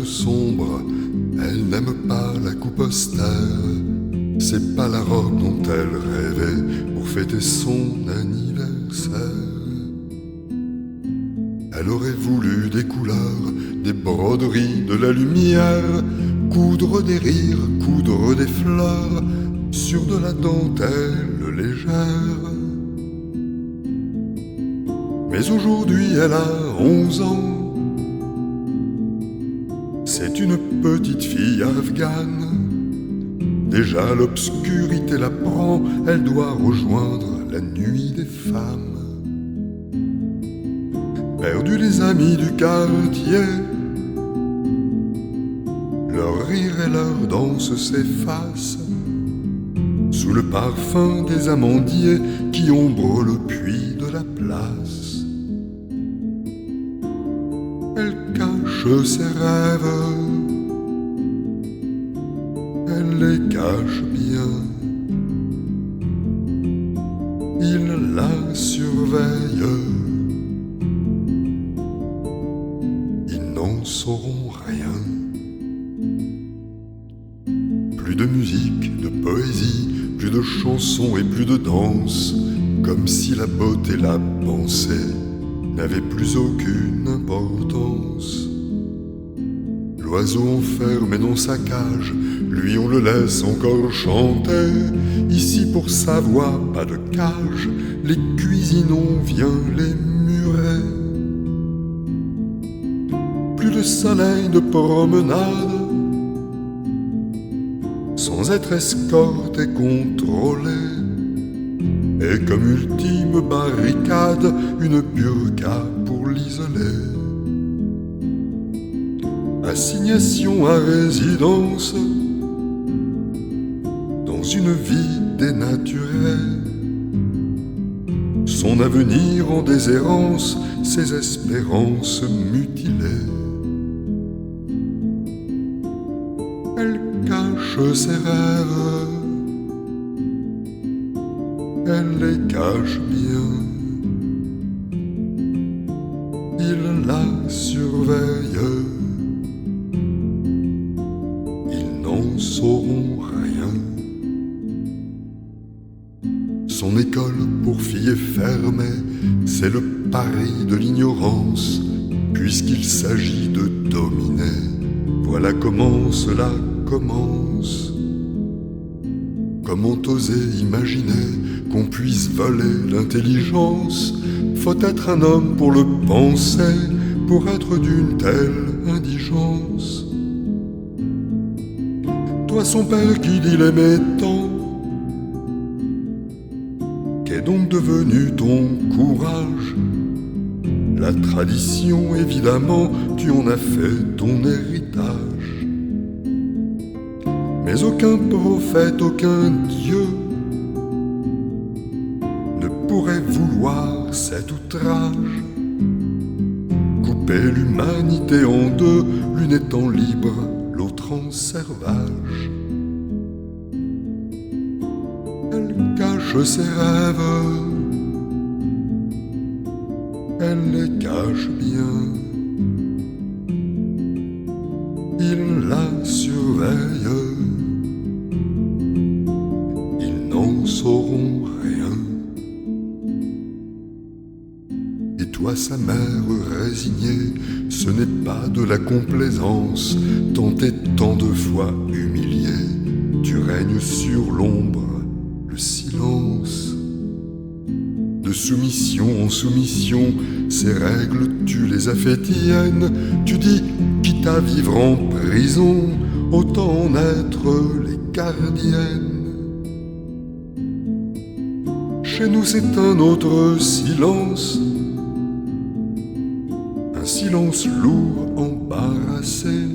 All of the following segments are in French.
toute sombre, elle n'aime pas la coupe austère. C'est pas la robe dont elle rêvait pour fêter son anniversaire. Elle aurait voulu des couleurs, des broderies, de la lumière, coudre des rires, coudre des fleurs sur de la dentelle légère. Mais aujourd'hui elle a 11 ans. C'est une petite fille afghane. Déjà l'obscurité la prend, elle doit rejoindre la nuit des femmes. Perdu les amis du quartier, leur rire et leur danse s'effacent sous le parfum des amandiers qui ombrent le puits de la place. Elle cache ses rêves, elle les cache bien. Il la surveille, ils n'en sauront rien. Plus de musique, de poésie, plus de chansons et plus de danse, comme si la beauté, la pensée n'avait plus aucune importance. L'oiseau enfermé dans sa cage, lui on le laisse encore chanter. Ici pour sa voix, pas de cage, les cuisinons viennent les murer. Plus de soleil de promenade, sans être escorte et contrôlée. Et comme ultime barricade, une burqa pour l'isoler. Assignation à résidence dans une vie dénaturée. Son avenir en déshérence, ses espérances mutilées. Elle cache ses rêves, elle les cache bien. Il la surveille, ils n'en sauront rien. Son école pour filles est fermée, c'est le pari de l'ignorance, puisqu'il s'agit de dominer. Voilà comment cela commence. Comment oser imaginer qu'on puisse voler l'intelligence? Faut être un homme pour le penser, pour être d'une telle indigence. Toi son père qui dit l'aimait tant, qu'est donc devenu ton courage? La tradition évidemment, tu en as fait ton héritage. Mais aucun prophète, aucun Dieu ne pourrait vouloir cet outrage. Couper l'humanité en deux, l'une étant libre, l'autre en servage. Elle cache ses rêves, elle les cache bien. Il la surveille, ils n'en sauront rien. Et toi sa mère résignée, ce n'est pas de la complaisance, tant et tant de fois humilié, tu règnes sur l'ombre, le silence. De soumission en soumission, ces règles tu les as fait tiennes. Tu dis, quitte à vivre en prison, autant en être les gardiennes. Chez nous c'est un autre silence, un silence lourd, embarrassé.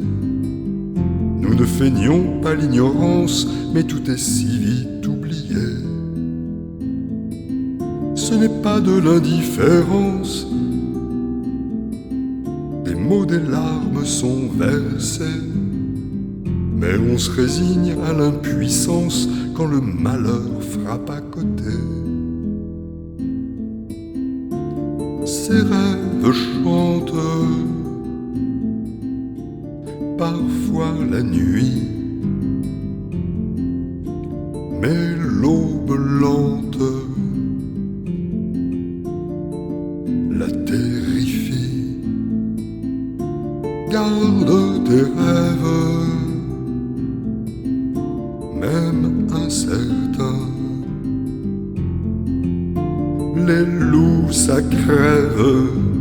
Nous ne feignons pas l'ignorance, mais tout est si vite oublié. Ce n'est pas de l'indifférence, des mots, des larmes sont versés, mais on se résigne à l'impuissance quand le malheur frappe à côté. Ces rêves chantent, parfois la nuit. Mais l'aube lente la terrifie. Garde tes rêves, même incertains. Les loups, ça crève.